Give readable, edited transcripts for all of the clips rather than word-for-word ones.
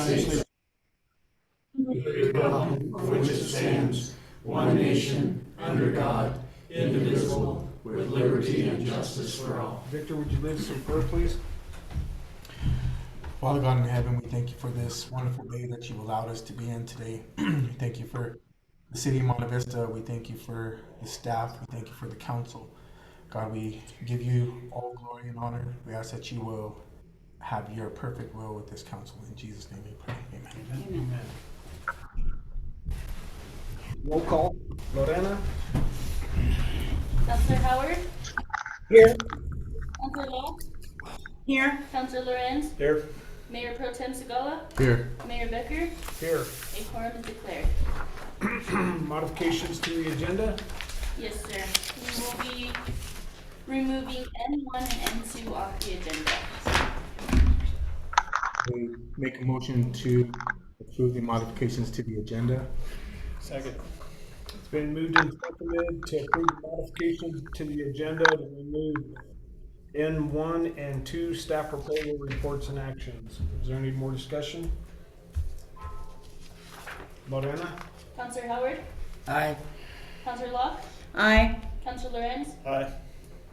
States, for which it stands, one nation, under God, indivisible, with liberty and justice for all. Victor, would you lead us in prayer, please? Father God in heaven, we thank you for this wonderful day that you allowed us to be in today. We thank you for the city of Monte Vista. We thank you for the staff. We thank you for the council. God, we give you all glory and honor. We ask that you will have your perfect will with this council. In Jesus' name we pray. Amen. Amen. Roll call. Lorena? Councilor Howard? Here. Councilor Locke? Here. Councilor Lorenz? Here. Mayor Pro Tem Segala? Here. Mayor Becker? Here. A quorum is declared. Modifications to the agenda? Yes, sir. We will be removing N1 and N2 off the agenda. We make a motion to approve the modifications to the agenda. Second. It's been moved and seconded to approve the modification to the agenda to remove N1 and 2 staff proposal reports and actions. Is there any more discussion? Lorena? Councilor Howard? Aye. Councilor Locke? Aye. Councilor Lorenz? Aye.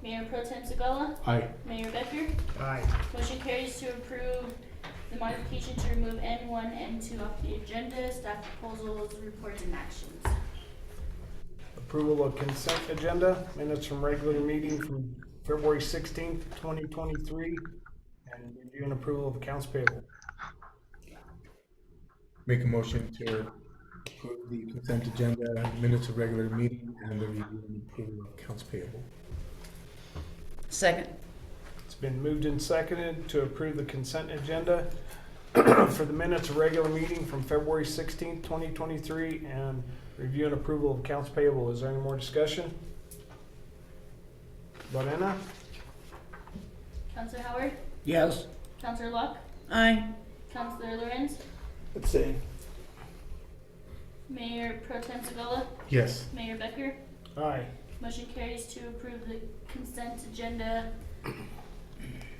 Mayor Pro Tem Segala? Aye. Mayor Becker? Aye. Motion carries to approve the modification to remove N1 and N2 off the agenda, staff proposals, reports, and actions. Approval of consent agenda, minutes from regular meeting from February 16th, 2023, and review and approval of accounts payable. Make a motion to approve the consent agenda, minutes of regular meeting, and the review and approval of accounts payable. Second. It's been moved and seconded to approve the consent agenda for the minutes of regular meeting from February 16th, 2023, and review and approval of accounts payable. Is there any more discussion? Lorena? Councilor Howard? Yes. Councilor Locke? Aye. Councilor Lorenz? Abstain. Mayor Pro Tem Segala? Yes. Mayor Becker? Aye. Motion carries to approve the consent agenda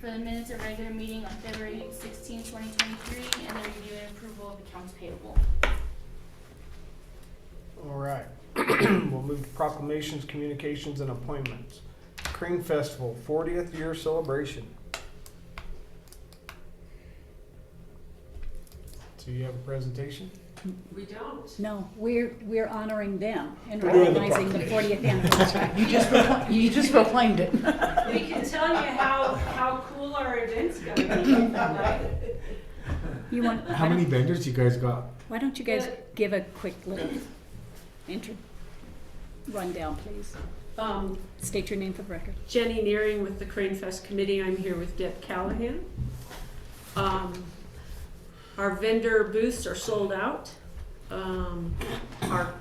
for the minutes of regular meeting on February 16, 2023, and the review and approval of accounts payable. All right. We'll move to proclamations, communications, and appointments. Cream Festival 40th year celebration. Do you have a presentation? We don't. No, we're honoring them and We're doing the recognizing the 40th anniversary. You just proclaimed it. We can tell you how cool our event's gonna be. Right? You want? How many vendors you guys got? Why don't you guys give a quick little rundown, please? State your name for the record. Jenny Nearing with the Crane Fest Committee. I'm here with Deb Callahan. Our vendor booths are sold out. Our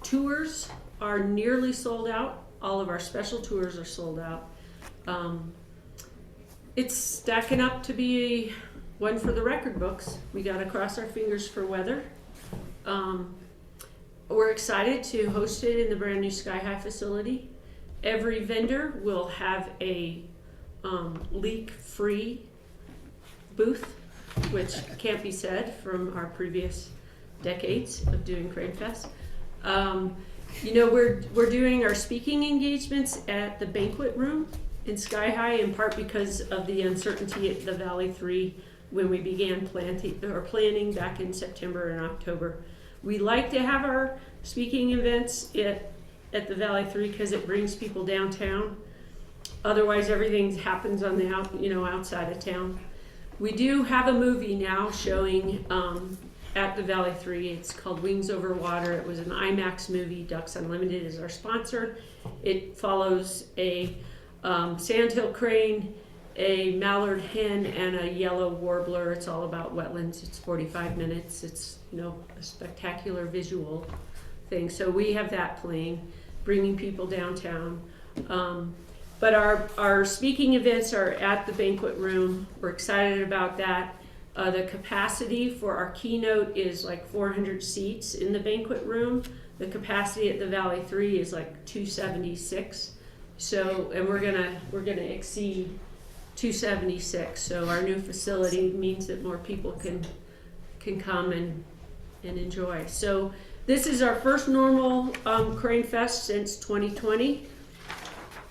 tours are nearly sold out. All of our special tours are sold out. It's stacking up to be one for the record books. We got to cross our fingers for weather. We're excited to host it in the brand new Sky High facility. Every vendor will have a leak-free booth, which can't be said from our previous decades of doing Crane Fest. We're doing our speaking engagements at the banquet room in Sky High, in part because of the uncertainty at the Valley 3 when we began planning back in September and October. We like to have our speaking events at the Valley 3 because it brings people downtown. Otherwise, everything happens on the outside of town. We do have a movie now showing at the Valley 3. It's called Wings Over Water. It was an IMAX movie. Ducks Unlimited is our sponsor. It follows a sandhill crane, a mallard hen, and a yellow warbler. It's all about wetlands. It's 45 minutes. It's a spectacular visual thing. So we have that playing, bringing people downtown. But our speaking events are at the banquet room. We're excited about that. The capacity for our keynote is like 400 seats in the banquet room. The capacity at the Valley 3 is like 276. So, and we're gonna exceed 276. So our new facility means that more people can can come and enjoy. So this is our first normal Crane Fest since 2020.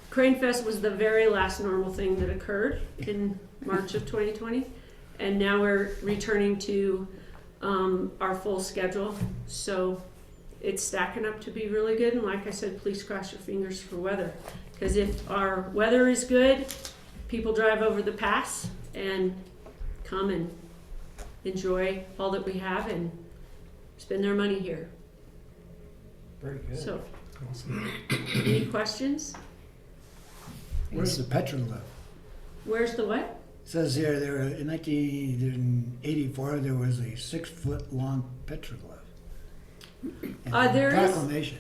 Crane Fest was the very last normal thing that occurred in March of 2020, and now we're returning to our full schedule. So it's stacking up to be really good, and like I said, please cross your fingers for weather, because if our weather is good, people drive over the pass and come and enjoy all that we have and spend their money here. Very good. So, any questions? Where's the petroglyph? Where's the what? Says here there in 1984 there was a 6-foot long petroglyph. And There is- proclamation.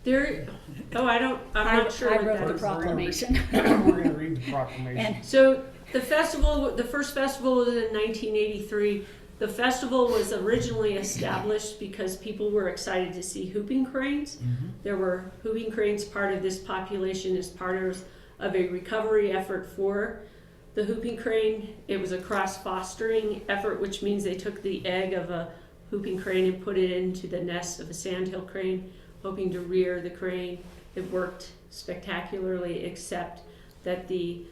There, I'm not sure I what wrote that the is. proclamation. We're gonna read the proclamation. So the festival, the first festival was in 1983. The festival was originally established because people were excited to see hooping cranes. There were hooping cranes part of this population as part of a recovery effort for the hooping crane. It was a cross-fostering effort, which means they took the egg of a hooping crane and put it into the nest of a sandhill crane, hoping to rear the crane. It worked spectacularly, except that the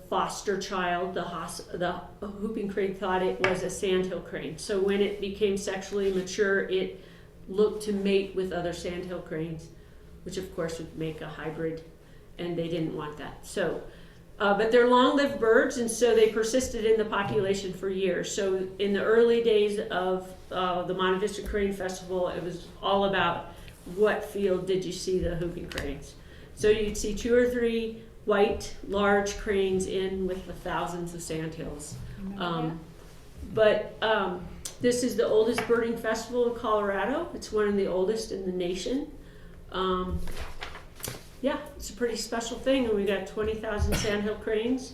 foster child, the hooping crane, thought it was a sandhill crane. So when it became sexually mature, it looked to mate with other sandhill cranes, which of course would make a hybrid, and they didn't want that. So, but they're long-lived birds, and so they persisted in the population for years. So in the early days of the Monte Vista Crane Festival, it was all about what field did you see the hooping cranes. So you'd see 2 or 3 white, large cranes in with the thousands of sandhills. This is the oldest birding festival in Colorado. It's one of the oldest in the nation. It's a pretty special thing, and we got 20,000 sandhill cranes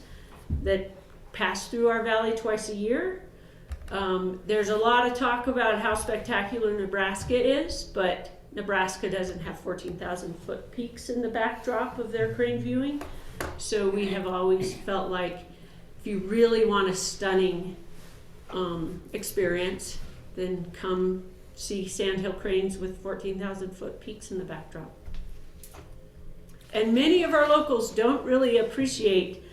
that pass through our valley twice a year. There's a lot of talk about how spectacular Nebraska is, but Nebraska doesn't have 14,000 foot peaks in the backdrop of their crane viewing. So we have always felt like if you really want a stunning experience, then come see sandhill cranes with 14,000 foot peaks in the backdrop. And many of our locals don't really appreciate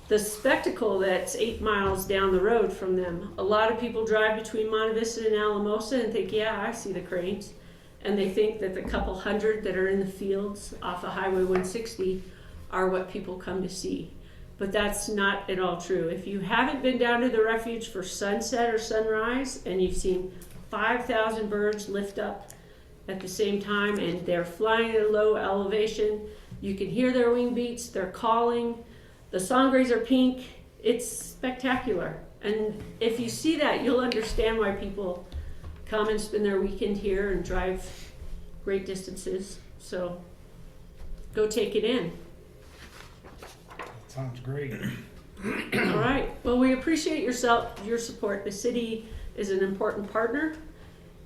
the spectacle that's 8 miles down the road from them. A lot of people drive between Monte Vista and Alamosa and think, yeah, I see the cranes. And they think that the couple hundred that are in the fields off of Highway 160 are what people come to see. But that's not at all true. If you haven't been down to the refuge for sunset or sunrise and you've seen 5,000 birds lift up at the same time and they're flying at a low elevation, you can hear their wing beats, they're calling, the sangres are pink, it's spectacular. And if you see that, you'll understand why people come and spend their weekend here and drive great distances. So go take it in. Sounds great. All right. Well, we appreciate your support. The city is an important partner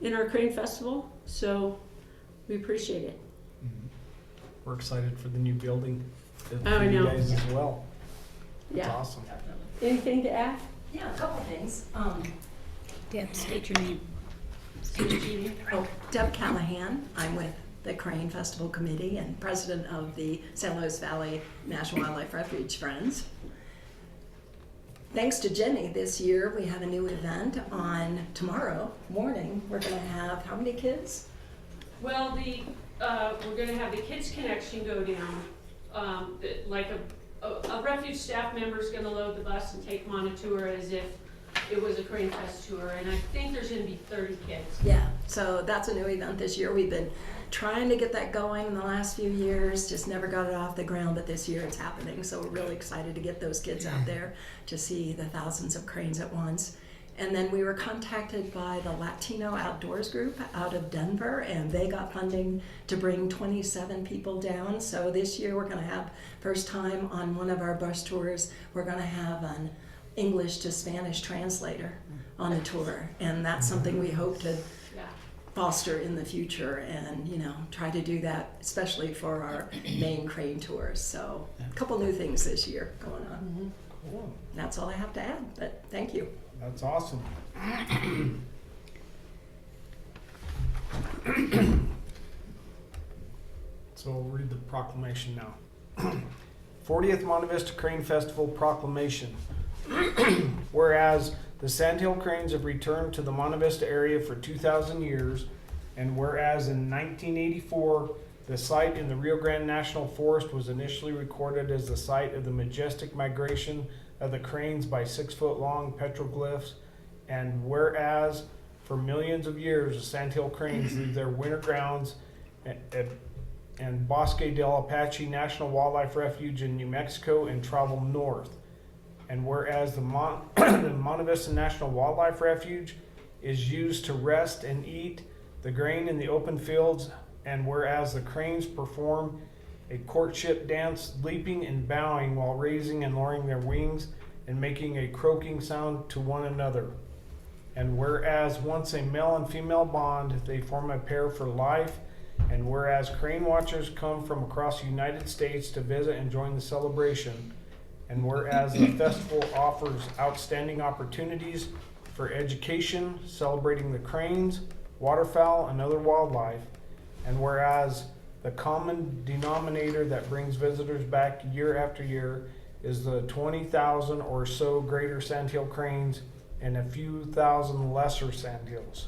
in our Crane Festival, so we appreciate it. We're excited for the new building. For I you know. guys as well. It's Yeah. awesome. Anything to add? Yeah, a couple things. Deb, state your name. Deb Callahan. I'm with the Crane Festival Committee and president of the San Luis Valley National Wildlife Refuge Friends. Thanks to Jenny, this year we have a new event on tomorrow morning. We're going to have how many kids? Well, we're going to have the Kids Connection go down. Like a refuge staff member is going to load the bus and take them on a tour as if it was a Crane Fest tour, and I think there's going to be 30 kids. Yeah, so that's a new event this year. We've been trying to get that going in the last few years, just never got it off the ground, but this year it's happening. So we're really excited to get those kids out there to see the thousands of cranes at once. And then we were contacted by the Latino Outdoors Group out of Denver, and they got funding to bring 27 people down. So this year we're going to have, first time on one of our bus tours, we're going to have an English to Spanish translator on the tour. And that's something we hope to foster in the future and, try to do that, especially for our main crane tours. So a couple new things this year going on. Cool. That's all I have to add, but thank you. That's awesome. So we'll read the proclamation now. 40th Monte Vista Crane Festival Proclamation. Whereas the Sandhill Cranes have returned to the Monte Vista area for 2,000 years, and whereas in 1984, the site in the Rio Grande National Forest was initially recorded as the site of the majestic migration of the cranes by 6-foot-long petroglyphs, and whereas for millions of years the Sandhill Cranes leave their winter grounds and Bosque del Apache National Wildlife Refuge in New Mexico and travel north. And whereas the Monte Vista National Wildlife Refuge is used to rest and eat the grain in the open fields, and whereas the cranes perform a courtship dance, leaping and bowing while raising and lowering their wings and making a croaking sound to one another. And whereas once a male and female bond, they form a pair for life. And whereas crane watchers come from across the United States to visit and join the celebration. And whereas the festival offers outstanding opportunities for education, celebrating the cranes, waterfowl, and other wildlife. And whereas the common denominator that brings visitors back year after year is the 20,000 or so greater sandhill cranes and a few thousand lesser sandhills.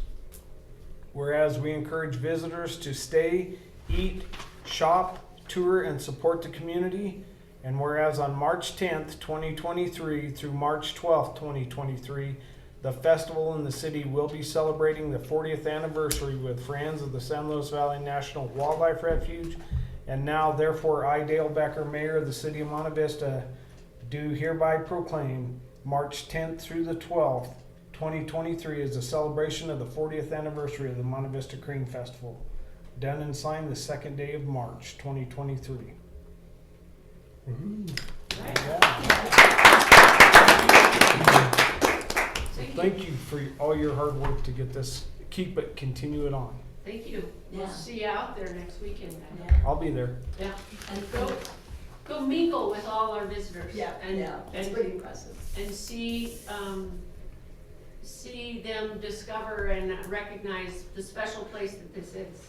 Whereas we encourage visitors to stay, eat, shop, tour, and support the community. And whereas on March 10th, 2023 through March 12th, 2023, the festival in the city will be celebrating the 40th anniversary with Friends of the San Luis Valley National Wildlife Refuge. And now, therefore, I, Dale Becker, Mayor of the City of Monte Vista, do hereby proclaim March 10th through the 12th, 2023 is the celebration of the 40th anniversary of the Monte Vista Crane Festival. Done and signed the 2nd day of March, 2023. Thank you for all your hard work to get this, continue it on. Thank you. We'll Yeah. see you out there next weekend then. Yeah. I'll be there. Yeah. And Go mingle with all our visitors. yeah, And, it's and, pretty impressive. and see them discover and recognize the special place that this is.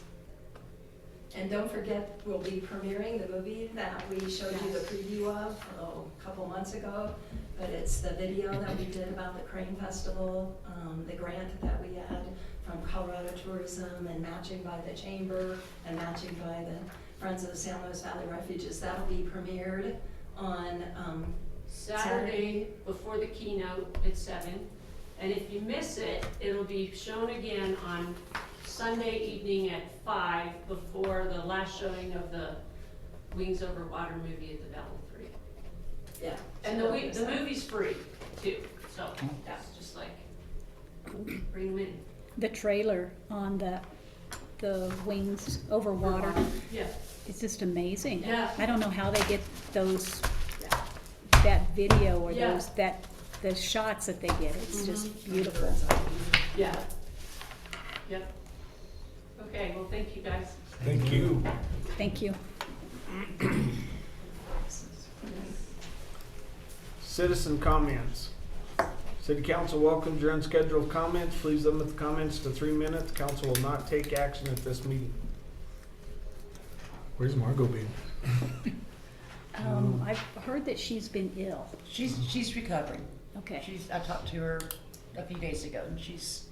And don't forget, we'll be premiering the movie that we showed you the preview of a couple months ago. But it's the video that we did about the Crane Festival, the grant that we had from Colorado Tourism and matching by the Chamber and matching by the Friends of the San Luis Valley Refuges. That'll be premiered on Saturday before the keynote at 7. And if you miss it, it'll be shown again on Sunday evening at 5 before the last showing of the Wings Over Water movie at the Valley 3. Yeah. And the movie's free too, so that's just like, bring them in. The trailer on the Wings Over Water, Yeah, it's just amazing. Yeah. I don't know how they get that video or Yeah. the shots that they get. It's just beautiful. yeah. Yep. Okay, well, thank you guys. Thank you. Thank you. Citizen comments. City Council welcomes your unscheduled comments. Please limit the comments to 3 minutes. Council will not take action at this meeting. Where's Margot been? I've heard that she's been ill. She's recovering. Okay. I talked to her a few days ago, and she's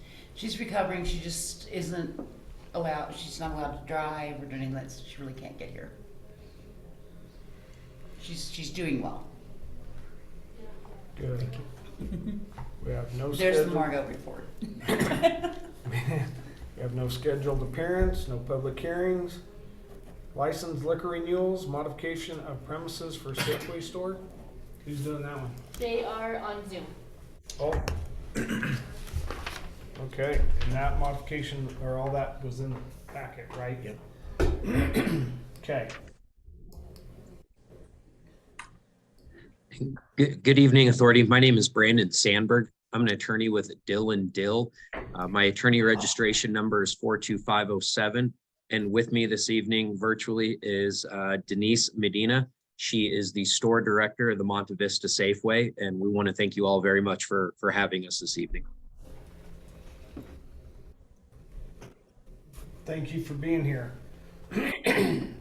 recovering. She just isn't allowed. She's not allowed to drive or do anything like that. So she really can't get here. She's doing well. Good. We have no There's the scheduled. Margot report. We have no scheduled appearance, no public hearings. Licensed liquor renewals, modification of premises for Safeway store. Who's doing that one? They are on Zoom. Oh. Okay, and that modification, or all that was in the packet, right? Yep. Okay. Good evening, Authority. My name is Brandon Sandberg. I'm an attorney with Dill & Dill. My attorney registration number is 42507. And with me this evening virtually is Denise Medina. She is the store director of the Monte Vista Safeway, and we want to thank you all very much for having us this evening. Thank you for being here. And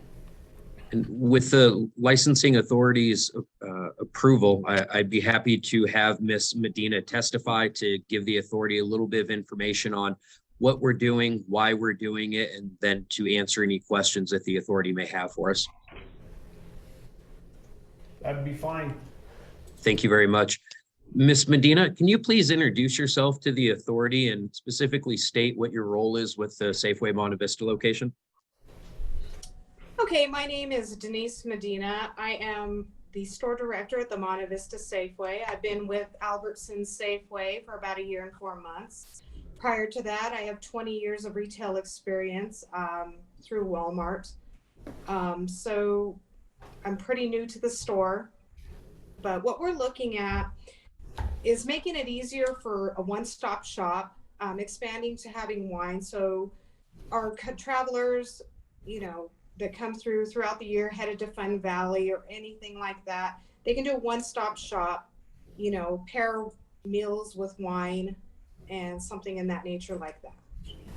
with the licensing authority's approval, I'd be happy to have Ms. Medina testify to give the authority a little bit of information on what we're doing, why we're doing it, and then to answer any questions that the authority may have for us. That'd be fine. Thank you very much. Ms. Medina, can you please introduce yourself to the authority and specifically state what your role is with the Safeway Monte Vista location? Okay, my name is Denise Medina. I am the store director at the Monte Vista Safeway. I've been with Albertsons Safeway for about 1 year and 4 months. Prior to that, I have 20 years of retail experience through Walmart. So I'm pretty new to the store, but what we're looking at is making it easier for a one-stop shop, expanding to having wine. So our travelers, that come throughout the year, headed to Fun Valley or anything like that, they can do a one-stop shop, pair meals with wine and something in that nature like that.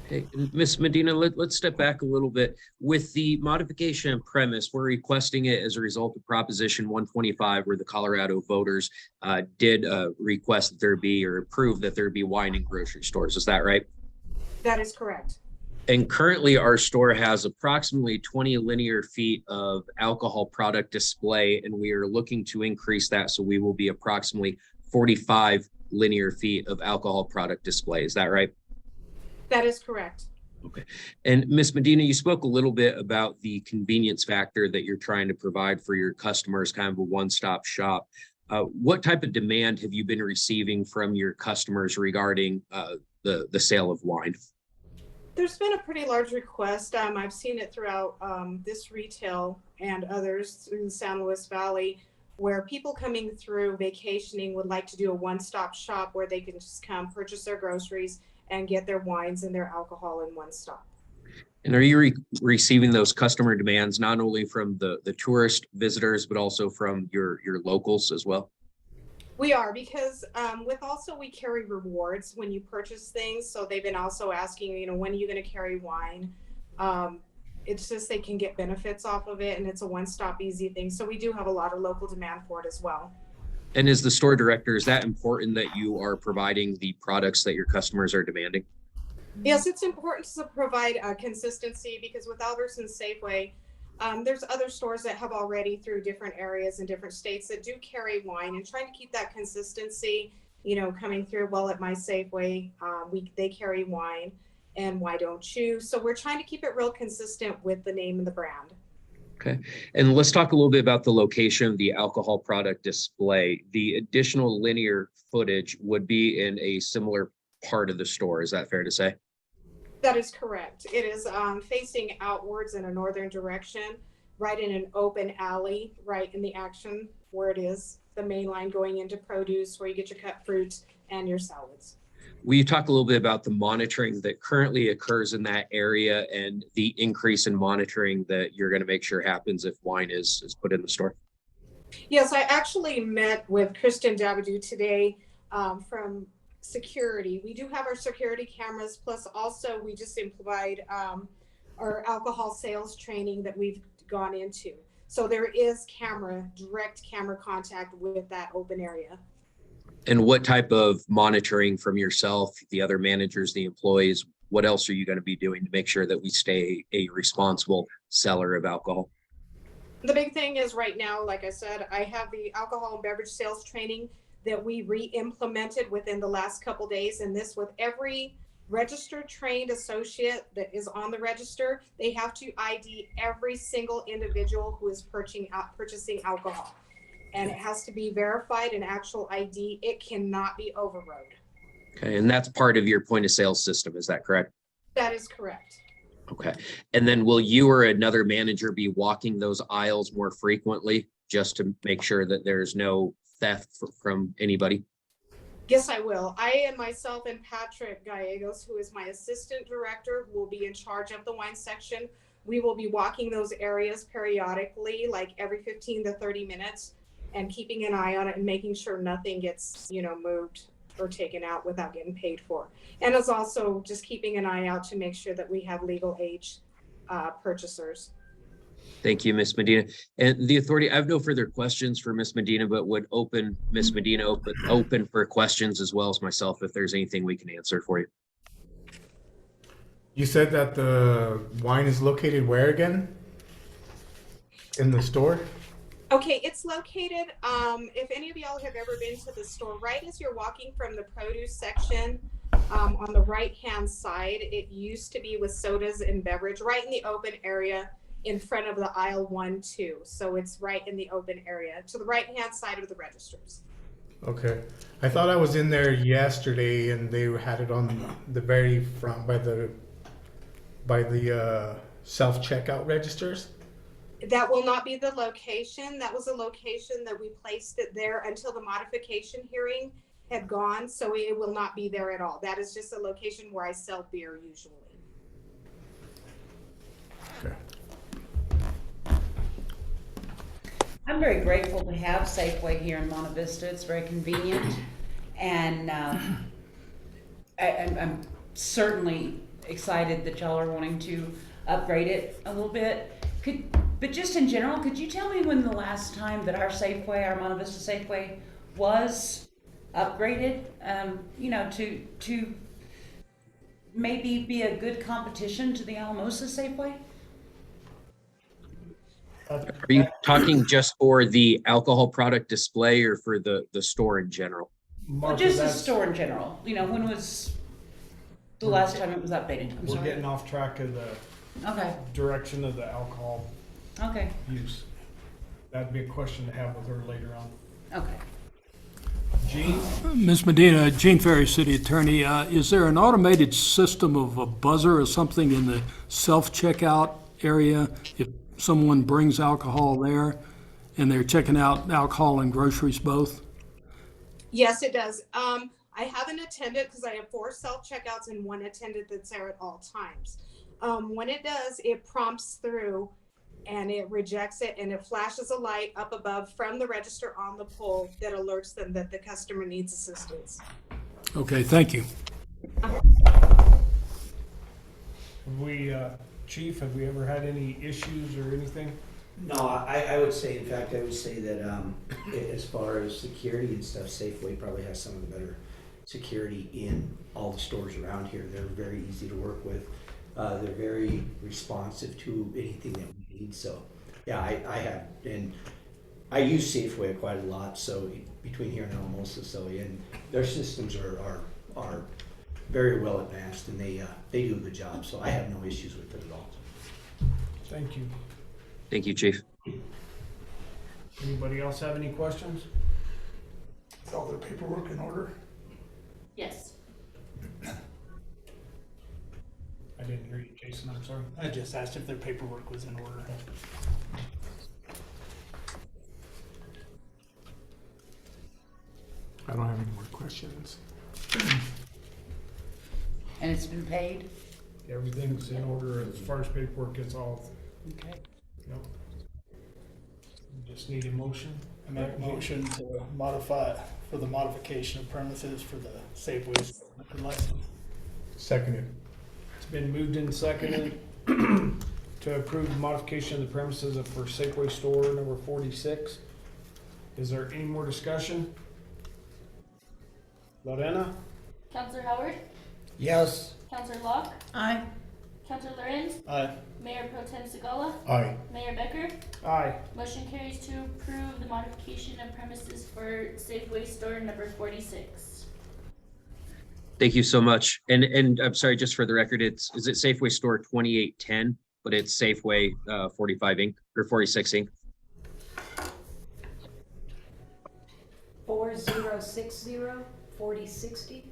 Okay, Ms. Medina, let's step back a little bit. With the modification of premise, we're requesting it as a result of Proposition 125, where the Colorado voters did request that there be or approve that there be wine in grocery stores. Is that right? That is correct. And currently our store has approximately 20 linear feet of alcohol product display, and we are looking to increase that. So we will be approximately 45 linear feet of alcohol product display. Is that right? That is correct. Okay. And Ms. Medina, you spoke a little bit about the convenience factor that you're trying to provide for your customers, kind of a one-stop shop. What type of demand have you been receiving from your customers regarding the sale of wine? There's been a pretty large request. I've seen it throughout this retail and others through the San Luis Valley, where people coming through vacationing would like to do a one-stop shop where they can just come purchase their groceries and get their wines and their alcohol in one stop. And are you receiving those customer demands not only from the tourist visitors, but also from your locals as well? We are, because we carry rewards when you purchase things. So they've been also asking, when are you going to carry wine? It's just they can get benefits off of it, and it's a one-stop easy thing. So we do have a lot of local demand for it as well. And as the store director, is that important that you are providing the products that your customers are demanding? Yes, it's important to provide consistency, because with Albertsons Safeway, there's other stores that have already, through different areas in different states, that do carry wine, and trying to keep that consistency, coming through. Well, at my Safeway, they carry wine, and why don't you? So we're trying to keep it real consistent with the name and the brand. Okay. And let's talk a little bit about the location of the alcohol product display. The additional linear footage would be in a similar part of the store. Is that fair to say? That is correct. It is facing outwards in a northern direction, right in an open alley, right in the action where it is, the main line going into produce, where you get your cut fruits and your salads. Will you talk a little bit about the monitoring that currently occurs in that area and the increase in monitoring that you're going to make sure happens if wine is put in the store? Yes, I actually met with Kristen Dabadou today from security. We do have our security cameras, plus also we just provide our alcohol sales training that we've gone into. So there is direct camera contact with that open area. And what type of monitoring from yourself, the other managers, the employees, what else are you going to be doing to make sure that we stay a responsible seller of alcohol? The big thing is right now, like I said, I have the alcohol and beverage sales training that we re-implemented within the last couple days, and this with every registered trained associate that is on the register, they have to ID every single individual who is purchasing alcohol. And it has to be verified, an actual ID. It cannot be overrode. Okay, and that's part of your point of sale system, is that correct? That is correct. Okay, and then will you or another manager be walking those aisles more frequently just to make sure that there's no theft from anybody? Yes, I will. I and myself and Patrick Gallegos, who is my assistant director, will be in charge of the wine section. We will be walking those areas periodically, like every 15 to 30 minutes, and keeping an eye on it and making sure nothing gets, moved or taken out without getting paid for. And it's also just keeping an eye out to make sure that we have legal age purchasers. Thank you, Ms. Medina. And the authority, I have no further questions for Ms. Medina, but would open Ms. Medina open for questions as well as myself if there's anything we can answer for you. You said that the wine is located where again? In the store? Okay, it's located, if any of y'all have ever been to the store, right as you're walking from the produce section, on the right-hand side, it used to be with sodas and beverage, right in the open area in front of the aisle 1-2. So it's right in the open area to the right-hand side of the registers. Okay. I thought I was in there yesterday and they had it on the very front by the self-checkout registers. That will not be the location. That was a location that we placed it there until the modification hearing had gone. So it will not be there at all. That is just a location where I sell beer usually. Okay. I'm very grateful to have Safeway here in Monte Vista. It's very convenient, and I'm certainly excited that y'all are wanting to upgrade it a little bit. But just in general, could you tell me when the last time that our Safeway, our Monte Vista Safeway, was upgraded? To maybe be a good competition to the Alamosa Safeway? Are you talking just for the alcohol product display or for the store in general? Well, just the store in general. When was the last time it was updated? We're getting off track of the direction of the alcohol use. That'd be a question to have with her later on. Okay. Gene? Ms. Medina, Gene Ferry, City Attorney, is there an automated system of a buzzer or something in the self-checkout area if someone brings alcohol there and they're checking out alcohol and groceries both? Yes, it does. I have an attendant because I have 4 self-checkouts and 1 attendant that's there at all times. When it does, it prompts through and it rejects it and it flashes a light up above from the register on the pole that alerts them that the customer needs assistance. Okay, thank you. Chief, have we ever had any issues or anything? No, I would say, in fact, I would say that as far as security and stuff, Safeway probably has some of the better security in all the stores around here. They're very easy to work with. They're very responsive to anything that we need. So, yeah, I have, and I use Safeway quite a lot. So between here and Alamosa, so and their systems are very well advanced, and they do a good job. So I have no issues with it at all. Thank you. Thank you, Chief. Anybody else have any questions? Is all their paperwork in order? Yes. I didn't hear you, Jason, I'm sorry. I just asked if their paperwork was in order. I don't have any more questions. And it's been paid? Everything's in order as far as paperwork is all. Okay. Yep. Just need a motion. I make a motion to modify for the modification of premises for the Safeway license. Seconded. It's been moved and seconded to approve the modification of the premises for Safeway store number 46. Is there any more discussion? Lorena? Counselor Howard? Yes. Counselor Locke? Aye. Counselor Lorenz? Aye. Mayor Pro Tem Segala? Aye. Mayor Becker? Aye. Motion carries to approve the modification of premises for Safeway store number 46. Thank you so much. And I'm sorry, just for the record, is it Safeway store 2810, but it's Safeway 45 Inc. or 46 Inc. 4060 4060.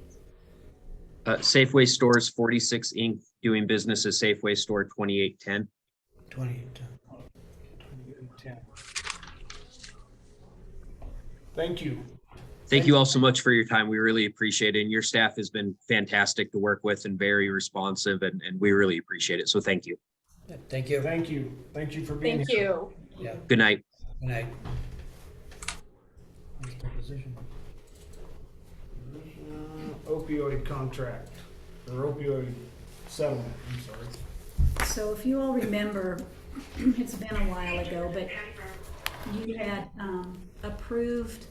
Safeway stores 46 Inc. doing business as Safeway store 2810. 2810. Thank you. Thank you all so much for your time. We really appreciate it. And your staff has been fantastic to work with and very responsive, and we really appreciate it. So thank you. Thank you. Thank you. Thank you for being Thank here. you. Yeah. Good night. Good night. Let's take position. Opioid contract, or opioid settlement, I'm sorry. So if you all remember, it's been a while ago, but you had approved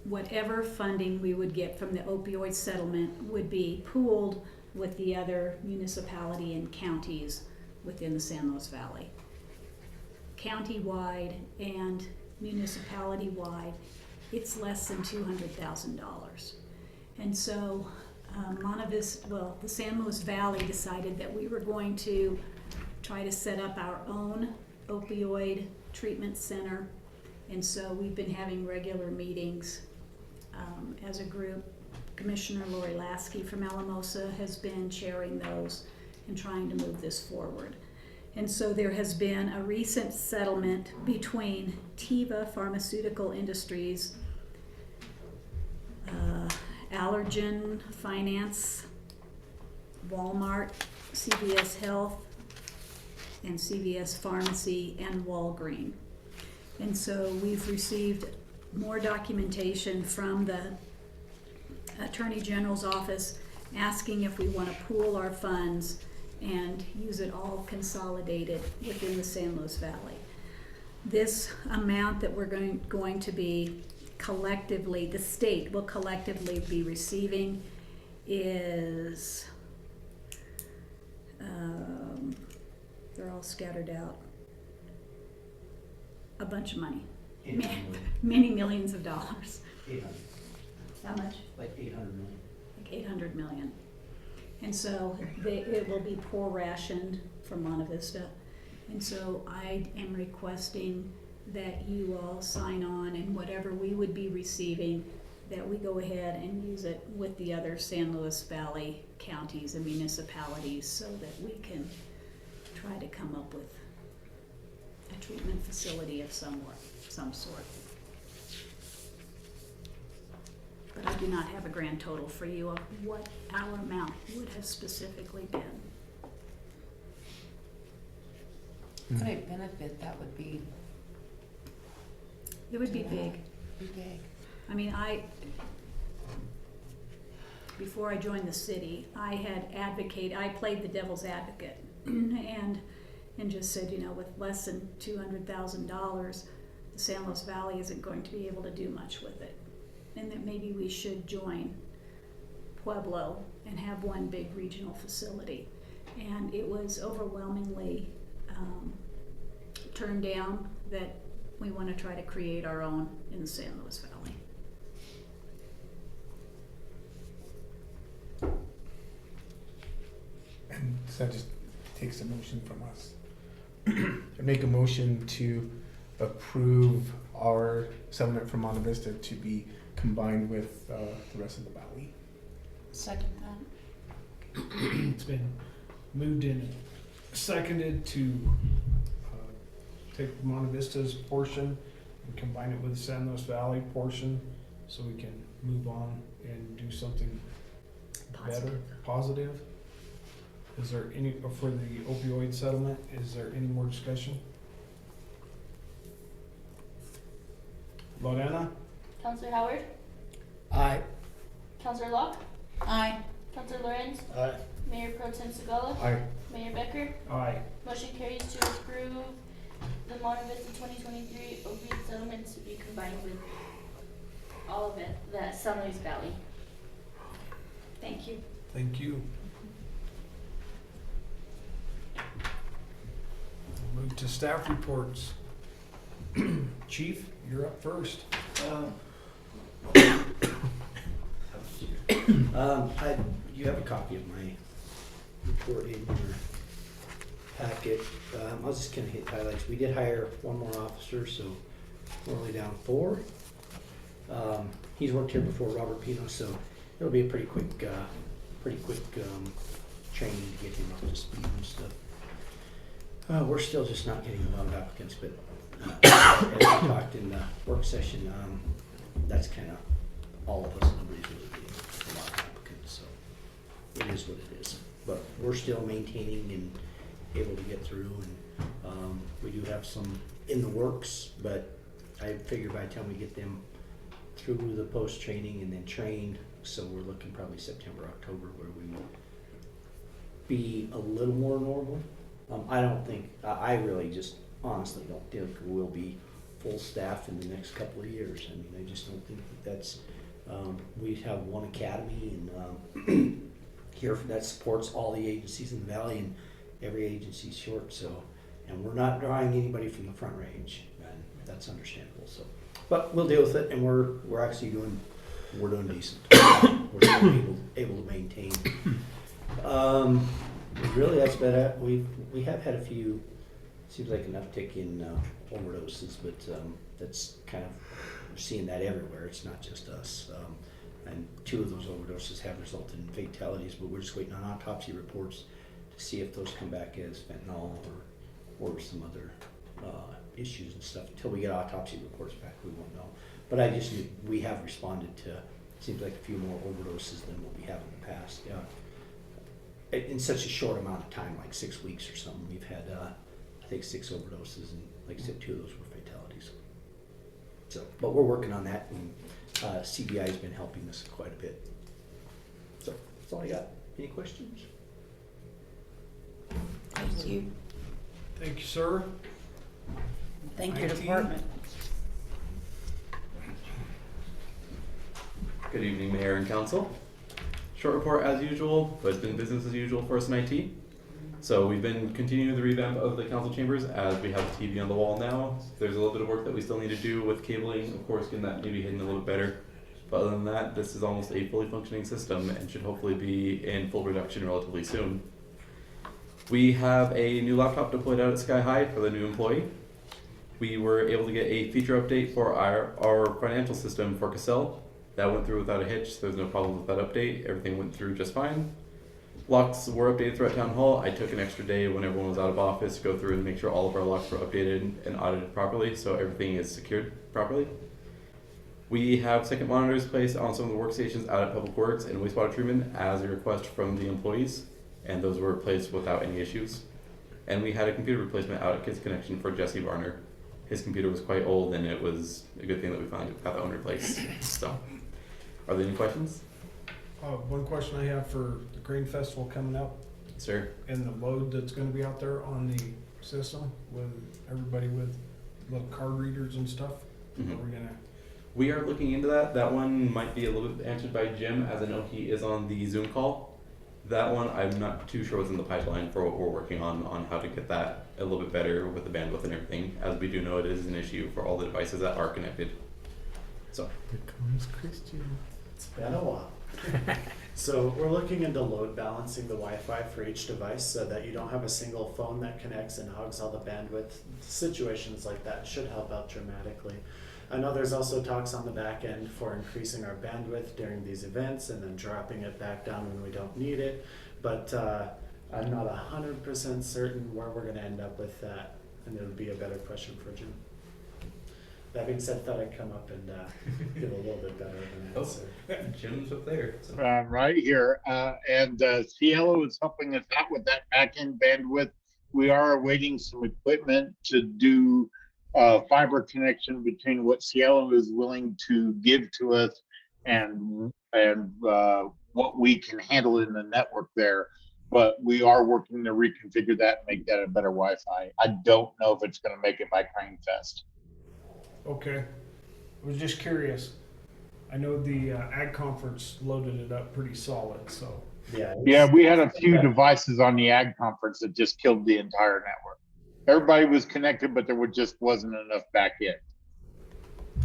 whatever funding we would get from the opioid settlement would be pooled with the other municipality and counties within the San Luis Valley. County-wide and municipality-wide, it's less than $200,000. And so the San Luis Valley decided that we were going to try to set up our own opioid treatment center. And so we've been having regular meetings as a group. Commissioner Lori Lasky from Alamosa has been chairing those and trying to move this forward. And so there has been a recent settlement between Teva Pharmaceutical Industries, Allergen Finance, Walmart, CVS Health, and CVS Pharmacy, and Walgreens. And so we've received more documentation from the Attorney General's office asking if we want to pool our funds and use it all consolidated within the San Luis Valley. This amount that we're going to be collectively, the state will collectively be receiving is, they're all scattered out, a bunch of money, many millions of dollars. 800, How much? like 800 million. Like 800 million. And so it will be poor rationed for Monte Vista. And so I am requesting that you all sign on, and whatever we would be receiving, that we go ahead and use it with the other San Luis Valley counties and municipalities so that we can try to come up with a treatment facility of some sort. But I do not have a grand total for you of what our amount would have specifically been. What a benefit that would be. It would be big. Big. I mean, before I joined the city, I played the devil's advocate and just said, with less than $200,000, the San Luis Valley isn't going to be able to do much with it. And that maybe we should join Pueblo and have one big regional facility. And it was overwhelmingly turned down that we want to try to create our own in the San Luis Valley. And so that just takes a motion from us. I make a motion to approve our settlement from Monte Vista to be combined with the rest of the valley. Second that. It's been moved and seconded to take Monte Vista's portion and combine it with the San Luis Valley portion so we can move on and do something better, positive. Is there any, for the opioid settlement, is there any more discussion? Lorena? Counselor Howard, Aye. Counselor Locke, Aye. Counselor Lorenz, Aye. Mayor Pro Tem Segala, Aye. Mayor Becker. Aye. Motion carries to approve the Monte Vista 2023 opioid settlement to be combined with all of it, the San Luis Valley. Thank you. Thank you. We'll move to staff reports. Chief, you're up first. You have a copy of my report in your packet. I was just gonna hit highlights. We did hire one more officer, so we're only down 4. He's worked here before, Robert Pino, so it'll be a pretty quick training to get him up to speed and stuff. We're still just not getting a lot of applicants, but as we talked in the work session, that's kind of all of us. Nobody's really getting a lot of applicants, so it is what it is. but we're still maintaining and able to get through, and we do have some in the works, but I figure by the time we get them through the post-training and then trained, so we're looking probably September, October, where we will be a little more normal. I don't think, I really just honestly don't think we'll be full staff in the next couple of years. I mean, I just don't think that's, we have one academy and here that supports all the agencies in the valley, and every agency's short, so, and we're not drawing anybody from the Front Range, and that's understandable, so. But we'll deal with it, and we're actually doing decent. We're still able to maintain. Really, that's about it. We have had a few, seems like an uptick in overdoses, but that's kind of, we're seeing that everywhere. It's not just us. And 2 of those overdoses have resulted in fatalities, but we're just waiting on autopsy reports to see if those come back as fentanyl or some other issues and stuff. Until we get autopsy reports back, we won't know. But we have responded to, seems like a few more overdoses than what we have in the past. Yeah. In such a short amount of time, like 6 weeks or something, we've had, I think 6 overdoses, and like I said, 2 of those were fatalities. So, but we're working on that, and CBI has been helping us quite a bit. So that's all I got. Any questions? Thank you. Thank you, sir. Thank your IT. department. Good evening, Mayor and Council. Short report as usual, but it's been business as usual for us in IT. So we've been continuing the revamp of the council chambers as we have a TV on the wall now. There's a little bit of work that we still need to do with cabling, of course, getting that maybe hidden a little better. But other than that, this is almost a fully functioning system and should hopefully be in full production relatively soon. We have a new laptop deployed out at Sky High for the new employee. We were able to get a feature update for our financial system for Cassell. That went through without a hitch, so there's no problems with that update. Everything went through just fine. Locks were updated throughout Town Hall. I took an extra day when everyone was out of office to go through and make sure all of our locks were updated and audited properly, so everything is secured properly. We have second monitors placed on some of the workstations out at Public Works and wastewater treatment as a request from the employees, and those were placed without any issues. And we had a computer replacement out at Kids Connection for Jesse Varner. His computer was quite old, and it was a good thing that we finally got that one replaced. So, are there any questions? One question I have for the Green Festival coming up, Sir? and the load that's gonna be out there on the system with everybody with little card readers and stuff. Mhm. Are we gonna? We are looking into that. That one might be a little bit answered by Jim, as I know he is on the Zoom call. That one, I'm not too sure what's in the pipeline for what we're working on how to get that a little bit better with the bandwidth and everything, as we do know it is an issue for all the devices that are connected. So. Here comes Christian. It's been a while. So we're looking into load balancing the Wi-Fi for each device so that you don't have a single phone that connects and hogs all the bandwidth. Situations like that should help out dramatically. I know there's also talks on the back end for increasing our bandwidth during these events and then dropping it back down when we don't need it, but I'm not 100% certain where we're going to end up with that, and it would be a better question for Jim. That being said, thought I'd come up and give a little bit better of an answer. Jim's up there. So. Right here, and Cielo is helping us out with that back-end bandwidth. We are awaiting some equipment to do fiber connection between what Cielo is willing to give to us and what we can handle in the network there. But we are working to reconfigure that and make that a better Wi-Fi. I don't know if it's going to make it by Crane Fest. Okay, I was just curious. I know the ag conference loaded it up pretty solid, so. Yeah, we had a few devices on the ag conference that just killed the entire network. Everybody was connected, but there just wasn't enough back end.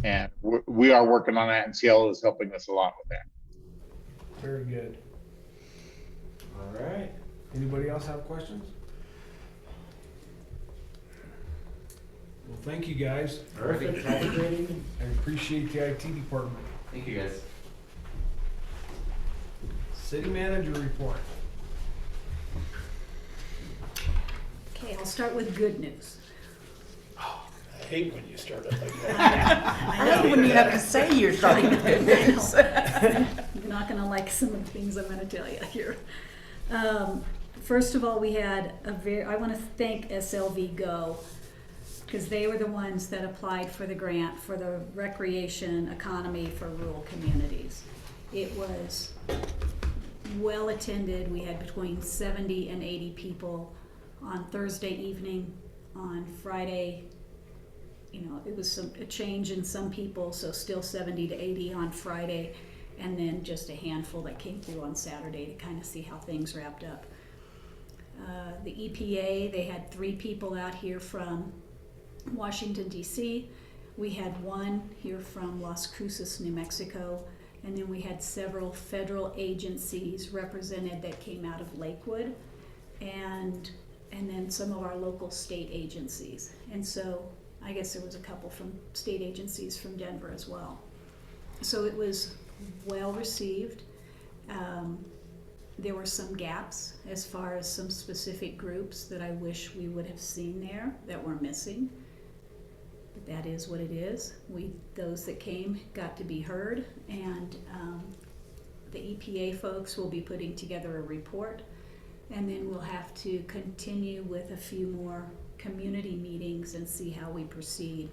And we are working on that, and Cielo is helping us a lot with that. Very good. All right. Anybody else have questions? Well, thank you guys. Perfect. Have a great evening. I appreciate the IT department. Thank you, guys. City manager report. Okay, I'll start with good news. I hate when you start it like that. I love when you have to say you're starting with good news. You're not gonna like some of the things I'm gonna tell you here. First of all, we had I want to thank SLV Go, because they were the ones that applied for the grant for the recreation economy for rural communities. It was well attended. We had between 70 and 80 people on Thursday evening. On Friday, it was a change in some people, so still 70 to 80 on Friday, and then just a handful that came through on Saturday to kind of see how things wrapped up. The EPA, they had 3 people out here from Washington, D.C. We had one here from Las Cruces, New Mexico, and then we had several federal agencies represented that came out of Lakewood, and then some of our local state agencies. And so I guess there was a couple from state agencies from Denver as well. So it was well received. There were some gaps as far as some specific groups that I wish we would have seen there that were missing. But that is what it is. Those that came got to be heard, and the EPA folks will be putting together a report, and then we'll have to continue with a few more community meetings and see how we proceed.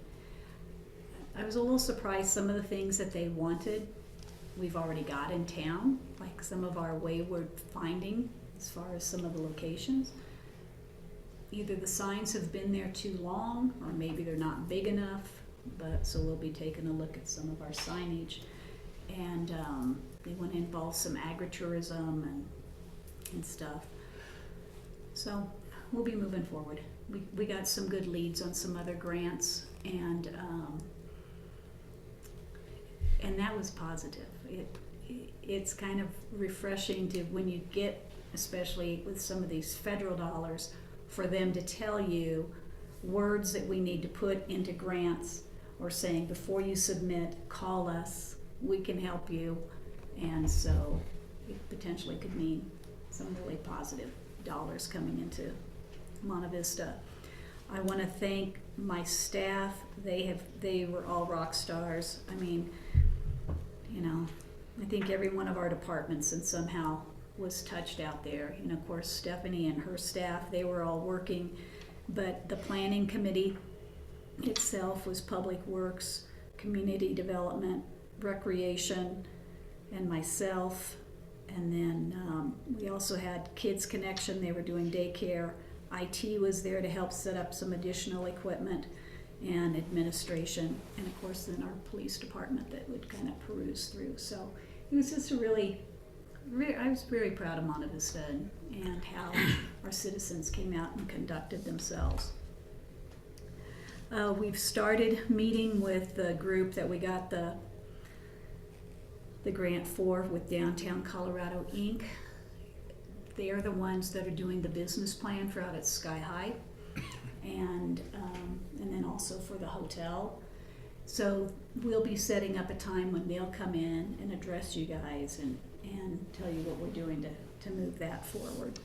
I was a little surprised some of the things that they wanted we've already got in town, like some of our wayward finding as far as some of the locations. Either the signs have been there too long, or maybe they're not big enough, but so we'll be taking a look at some of our signage. And they want to involve some agritourism and stuff. So we'll be moving forward. We got some good leads on some other grants, and that was positive. It's kind of refreshing to, when you get, especially with some of these federal dollars, for them to tell you words that we need to put into grants, or saying before you submit, call us, we can help you. And so it potentially could mean some really positive dollars coming into Monte Vista. I want to thank my staff. They were all rock stars. I mean, I think every one of our departments and somehow was touched out there. Of course, Stephanie and her staff, they were all working, but the planning committee itself was Public Works, Community Development, Recreation, and myself. And then we also had Kids Connection. They were doing daycare. IT was there to help set up some additional equipment, and administration, and of course then our police department that would kind of peruse through. So it was just I was very proud of Monte Vista and how our citizens came out and conducted themselves. We've started meeting with the group that we got the grant for with Downtown Colorado Inc. They are the ones that are doing the business plan for out at Sky High, and then also for the hotel. So we'll be setting up a time when they'll come in and address you guys and tell you what we're doing to move that forward.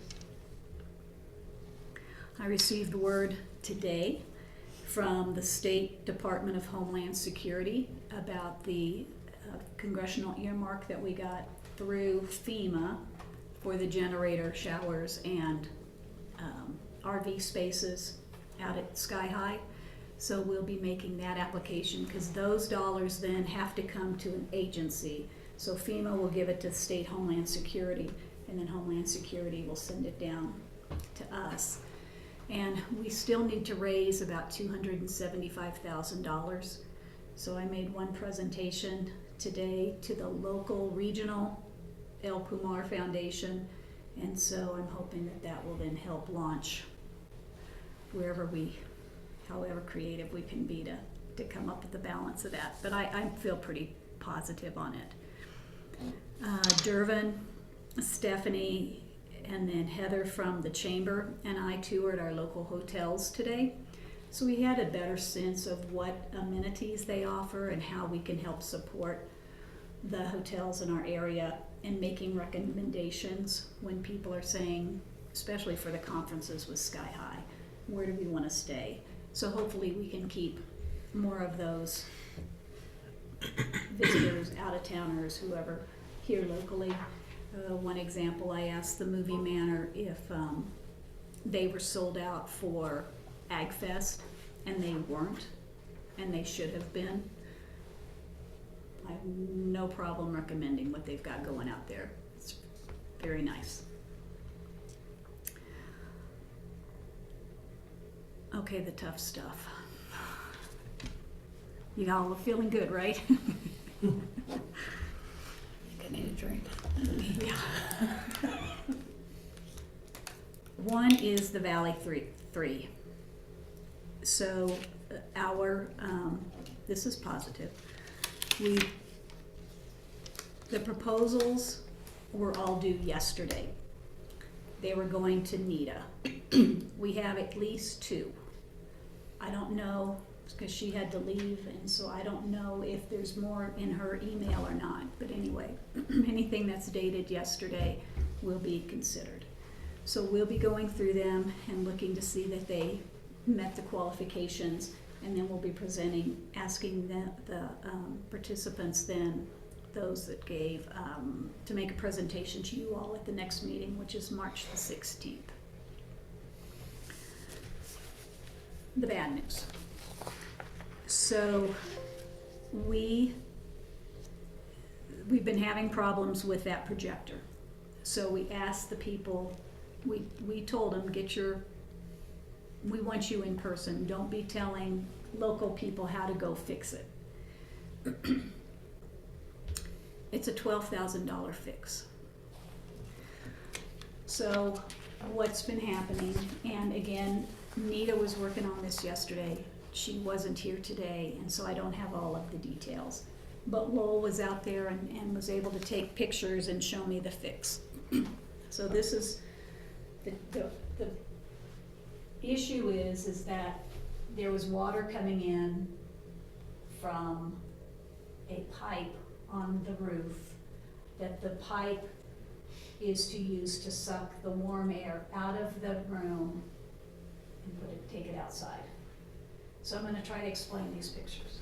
I received word today from the State Department of Homeland Security about the congressional earmark that we got through FEMA for the generator showers and RV spaces out at Sky High. So we'll be making that application, because those dollars then have to come to an agency. So FEMA will give it to State Homeland Security, and then Homeland Security will send it down to us. And we still need to raise about $275,000. So I made one presentation today to the local regional El Pumar Foundation, and so I'm hoping that will then help launch however creative we can be to come up with the balance of that. But I feel pretty positive on it. Dervin, Stephanie, and then Heather from the Chamber and I toured our local hotels today. So we had a better sense of what amenities they offer and how we can help support the hotels in our area, and making recommendations when people are saying, especially for the conferences with Sky High, where do we want to stay? So hopefully we can keep more of those visitors, out-of-towners, whoever, here locally. One example, I asked the Movie Manor if they were sold out for Ag Fest, and they weren't, and they should have been. I have no problem recommending what they've got going out there. It's very nice. Okay, the tough stuff. You all are feeling good, right? I need a drink. Yeah. One is the Valley three. So our, this is positive. The proposals were all due yesterday. They were going to NITA. We have at least 2. I don't know, because she had to leave, and so I don't know if there's more in her email or not. But anyway, anything that's dated yesterday will be considered. So we'll be going through them and looking to see that they met the qualifications, and then we'll be presenting, asking the participants then, those that gave, to make a presentation to you all at the next meeting, which is March the 16th. The bad news. So we've been having problems with that projector. So we asked the people, we told them, we want you in person. Don't be telling local people how to go fix it. It's a $12,000 fix. So what's been happening, and again, Nita was working on this yesterday. She wasn't here today, and so I don't have all of the details. But Lowell was out there and was able to take pictures and show me the fix. So this is, the issue is that there was water coming in from a pipe on the roof, that the pipe is to use to suck the warm air out of the room and take it outside. So I'm gonna try to explain these pictures.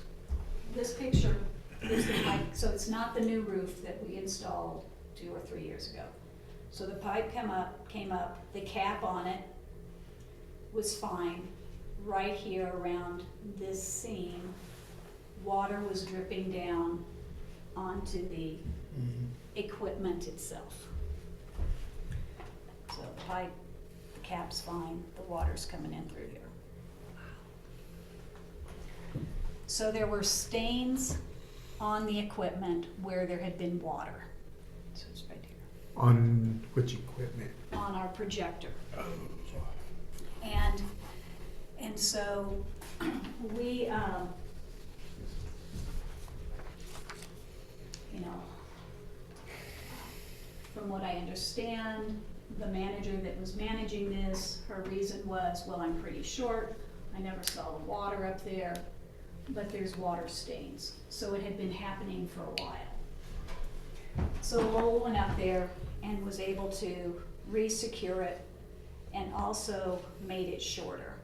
This picture is the pipe, so it's not the new roof that we installed 2 or 3 years ago. So the pipe came up, the cap on it was fine. Right here around this seam, water was dripping down onto the equipment itself. So the pipe, the cap's fine, the water's coming in through here. So there were stains on the equipment where there had been water. So it's right here. On which equipment? On our projector. Oh. And so we, from what I understand, the manager that was managing this, her reason was, well, I'm pretty short, I never saw the water up there, but there's water stains. So it had been happening for a while. So Lowell went up there and was able to re-secure it and also made it shorter.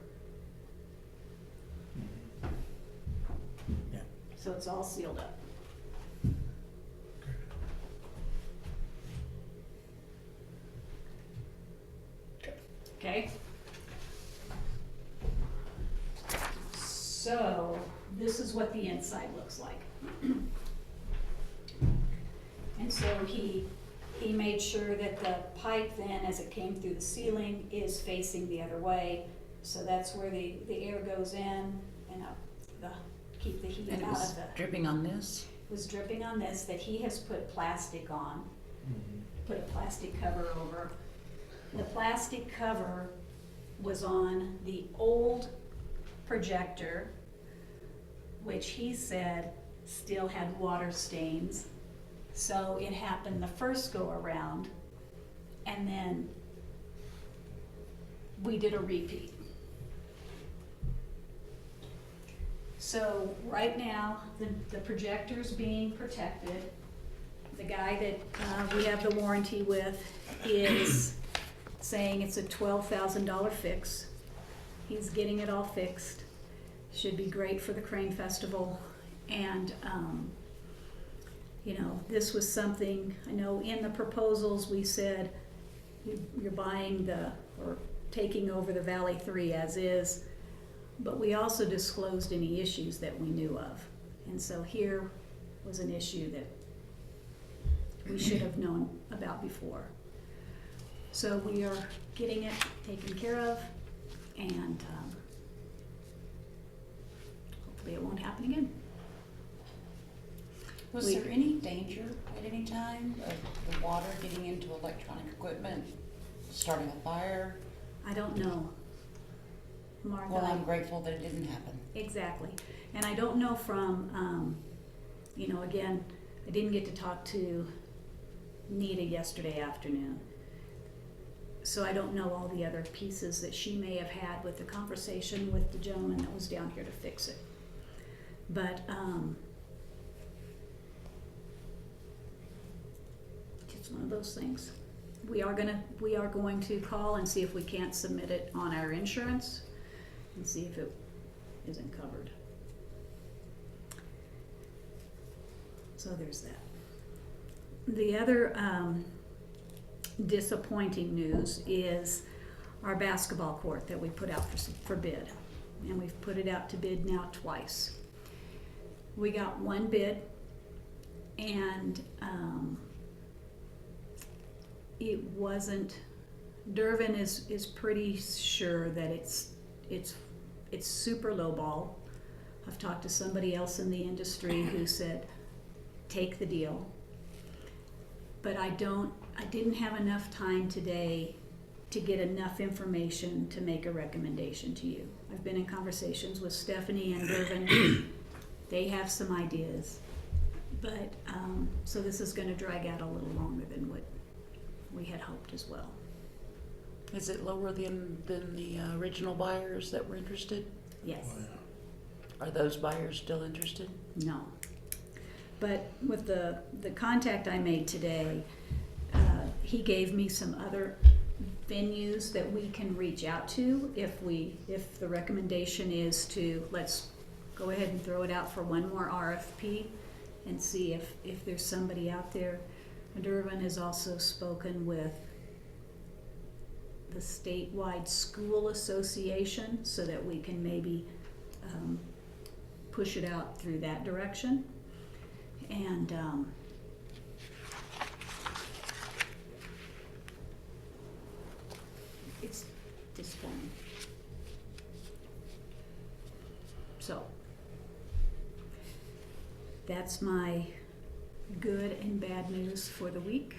Yeah. So it's all sealed up. Okay? So this is what the inside looks like. And so he made sure that the pipe then, as it came through the ceiling, is facing the other way. So that's where the air goes in and keep the heat And it out was of the. dripping on this? Was dripping on this that he has put plastic on, put a plastic cover over. The plastic cover was on the old projector, which he said still had water stains. So it happened the first go around, and then we did a repeat. So right now, the projector's being protected. The guy that we have the warranty with is saying it's a $12,000 fix. He's getting it all fixed. Should be great for the Crane Festival. And you know, this was something, I know in the proposals, we said you're buying or taking over the Valley 3 as is, but we also disclosed any issues that we knew of. And so here was an issue that we should have known about before. So we are getting it taken care of, and hopefully it won't happen again. Was there any danger at any time of the water getting into electronic equipment, starting a fire? I don't know, Martha. Well, I'm grateful that it didn't happen. Exactly. And I don't know from, you know, again, I didn't get to talk to Nita yesterday afternoon. So I don't know all the other pieces that she may have had with the conversation with the gentleman that was down here to fix it. But it's one of those things. We are going to call and see if we can't submit it on our insurance and see if it isn't covered. So there's that. The other disappointing news is our basketball court that we put out for bid. And we've put it out to bid now twice. We got one bid, and it wasn't, Dervin is pretty sure that it's super low ball. I've talked to somebody else in the industry who said, take the deal. But I didn't have enough time today to get enough information to make a recommendation to you. I've been in conversations with Stephanie and Dervin. They have some ideas. But, so this is gonna drag out a little longer than what we had hoped as well. Is it lower than the original buyers that were interested? Yes. Are those buyers still interested? No. But with the contact I made today, he gave me some other venues that we can reach out to if the recommendation is to, let's go ahead and throw it out for one more RFP and see if there's somebody out there. Dervin has also spoken with the statewide school association so that we can maybe push it out through that direction. And it's disappointing. So that's my good and bad news for the week.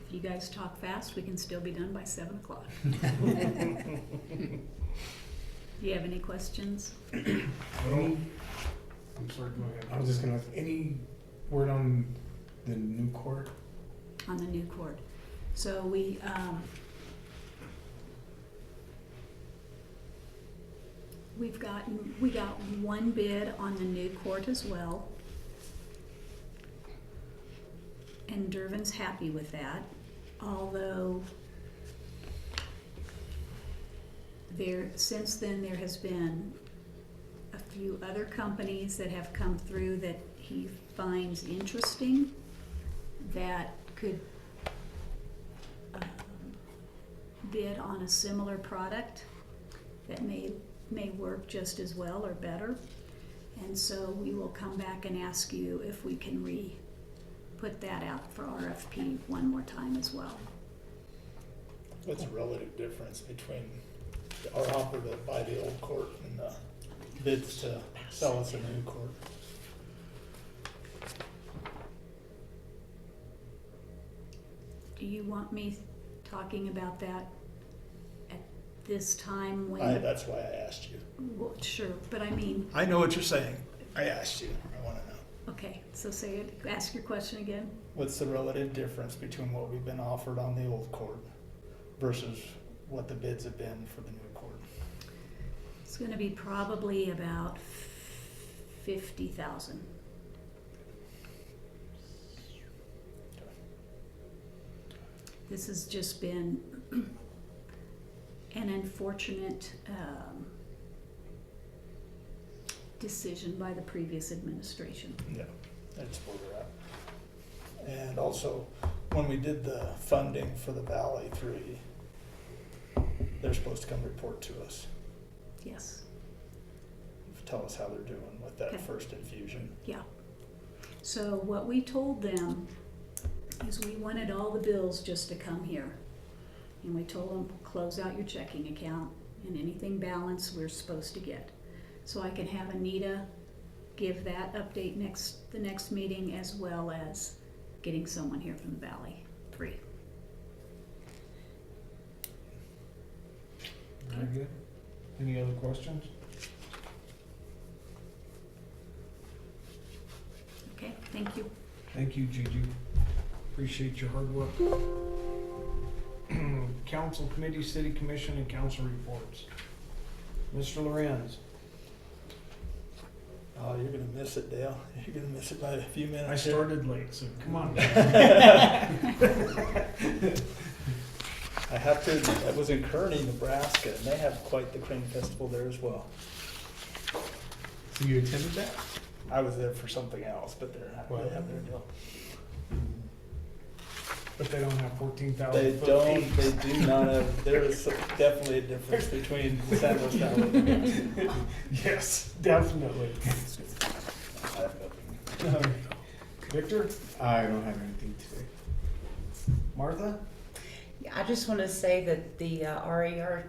If you guys talk fast, we can still be done by 7 o'clock. Do you have any questions? I'm sorry, go ahead. I was just gonna ask, any word on the new court? On the new court. So we got one bid on the new court as well. And Dervin's happy with that, although since then there has been a few other companies that have come through that he finds interesting that could bid on a similar product that may work just as well or better. And so we will come back and ask you if we can put that out for RFP one more time as well. What's the relative difference between our offer to buy the old court and the bids to sell us a new court? Do you want me talking about that at this time when? That's why I asked you. Well, sure, but I mean. I know what you're saying. I asked you. I want to know. Okay, so ask your question again. What's the relative difference between what we've been offered on the old court versus what the bids have been for the new court? It's gonna be probably about 50,000. This has just been an unfortunate decision by the previous administration. Yeah, that's where we're at. And also, when we did the funding for the Valley 3, they're supposed to come report to us, Yes, tell us how they're doing with that Okay. first infusion. yeah. So what we told them is we wanted all the bills just to come here. And we told them, close out your checking account and anything balanced we're supposed to get. So I can have Anita give that update the next meeting, as well as getting someone here from the Valley 3. Very good. Any other questions? Okay, thank you. Thank you, Gigi. Appreciate your hard work. Council, committee, city commission, and council reports. Mr. Lorenz. Oh, you're gonna miss it, Dale. You're gonna miss it by a few minutes. I here. started late, so come on. I have to, I was in Kearney, Nebraska, and they have quite the crane festival there as well. So you attended that? I was there for something else, but they have their deal. But they don't have 14,000 They foot don't, peaks. they do not have, there is definitely a difference between San Luis Valley and Nebraska. Yes, definitely. I have nothing. Victor? I don't have anything today. Martha? Yeah, I just want to say that the RERC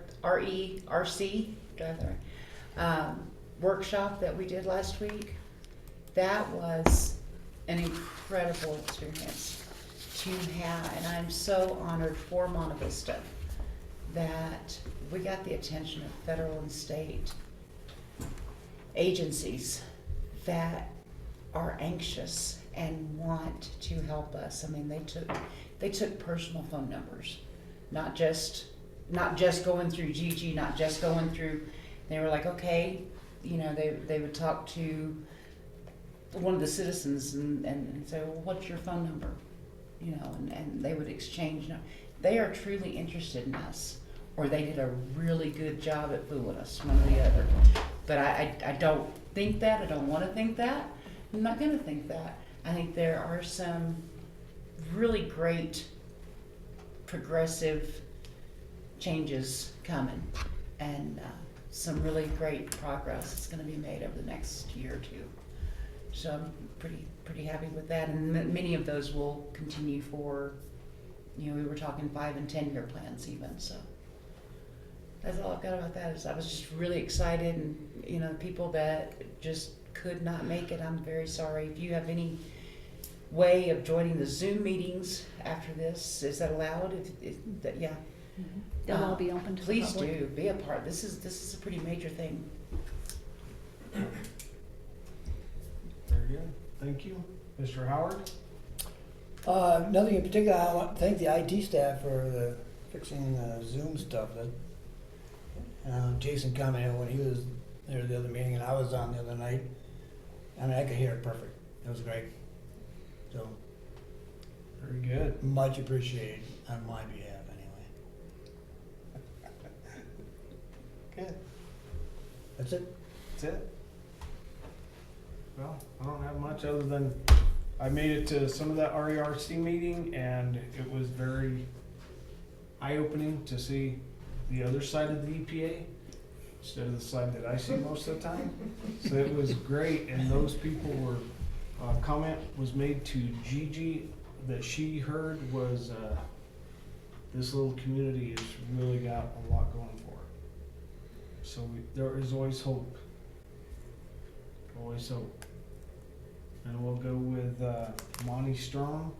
workshop that we did last week, that was an incredible experience to have, and I'm so honored for Monte Vista that we got the attention of federal and state agencies that are anxious and want to help us. I mean, they took personal phone numbers, not just going through Gigi, not just going through. They were like, okay, you know, they would talk to one of the citizens and say, well, what's your phone number? You know, and they would exchange. You know, they are truly interested in us, or they did a really good job at fooling us, one or the other. But I don't think that. I don't want to think that. I'm not going to think that. I think there are some really great progressive changes coming, and some really great progress is going to be made over the next year or two. So I'm pretty happy with that, and many of those will continue for, you know, we were talking 5 and 10 year plans even. So that's all I've got about that. Is I was just really excited, and you know, people that just could not make it, I'm very sorry. If you have any way of joining the Zoom meetings after this, is that allowed? Yeah. They'll all be open to the Please public. do be a part. This is a pretty major thing. Very good. Thank you. Mr. Howard? Nothing in particular. I want to thank the IT staff for fixing the Zoom stuff. Jason commented when he was there at the other meeting, and I was on the other night. I mean, I could hear it perfect. It was great. So, Very good. much appreciated on my behalf, anyway. Good. That's it. That's it. Well, I don't have much other than I made it to some of that RERC meeting, and it was very eye-opening to see the other side of the EPA instead of the side that I see most of the time. So it was great, and those people were, comment was made to Gigi that she heard was this little community has really got a lot going for it. So there is always hope. Always hope. And we'll go with Monty Strong.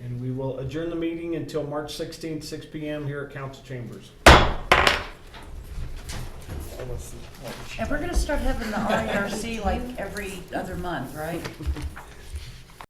And we will adjourn the meeting until March 16th, 6 p.m. here at Council Chambers. And we're gonna start having the RERC like every other month, right?